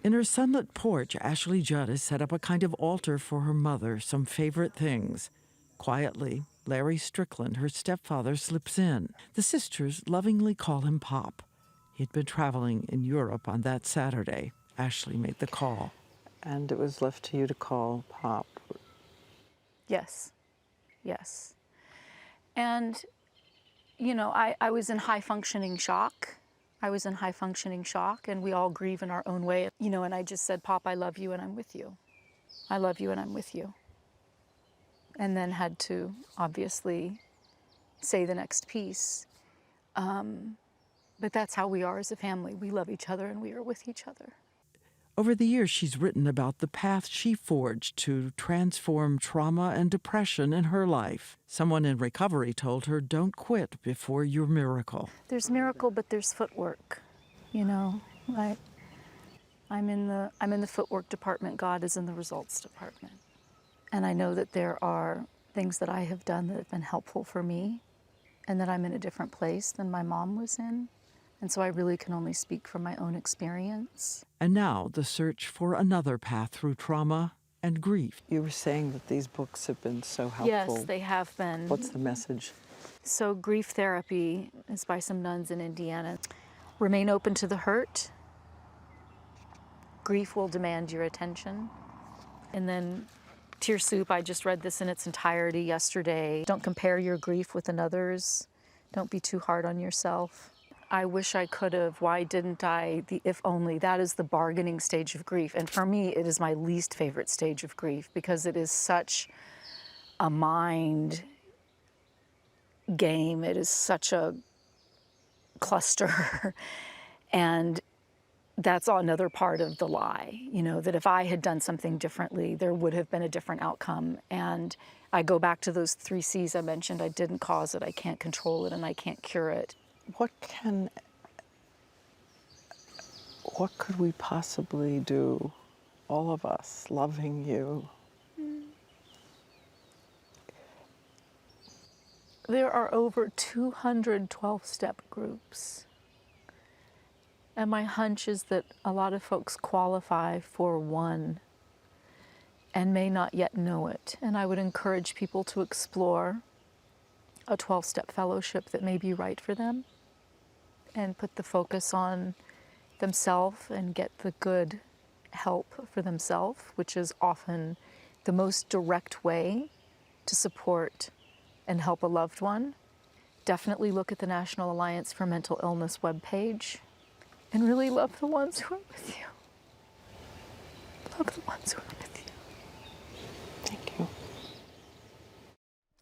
In her sunlit porch, Ashley Judd has set up a kind of altar for her mother, some favorite things. Quietly, Larry Strickland, her stepfather, slips in. The sisters lovingly call him Pop. He'd been traveling in Europe on that Saturday. Ashley made the call. And it was left to you to call Pop. Yes, yes. And, you know, I was in high-functioning shock. And we all grieve in our own way. You know, and I just said, Pop, I love you and I'm with you. I love you and I'm with you. And then had to, obviously, say the next piece. But that's how we are as a family. We love each other and we are with each other. Over the years, she's written about the path she forged to transform trauma and depression in her life. Someone in recovery told her, don't quit before your miracle. There's miracle, but there's footwork. You know, I'm in the footwork department. God is in the results department. And I know that there are things that I have done that have been helpful for me and that I'm in a different place than my mom was in. And so I really can only speak from my own experience. And now the search for another path through trauma and grief. You were saying that these books have been so helpful. Yes, they have been. What's the message? So Grief Therapy is by some nuns in Indiana. Remain open to the hurt. Grief will demand your attention. And then Tear Soup, I just read this in its entirety yesterday. Don't compare your grief with another's. Don't be too hard on yourself. I wish I could have, why didn't I, the if only, that is the bargaining stage of grief. And for me, it is my least favorite stage of grief because it is such a mind game. It is such a cluster. And that's another part of the lie, you know, that if I had done something differently, there would have been a different outcome. And I go back to those 3 C's I mentioned. I didn't cause it, I can't control it, and I can't cure it. What could we possibly do, all of us, loving you? There are over 200 12-step groups. And my hunch is that a lot of folks qualify for one and may not yet know it. And I would encourage people to explore a 12-step fellowship that may be right for them and put the focus on themselves and get the good help for themselves, which is often the most direct way to support and help a loved one. Definitely look at the National Alliance for Mental Illness webpage and really love the ones who are with you. Love the ones who are with you.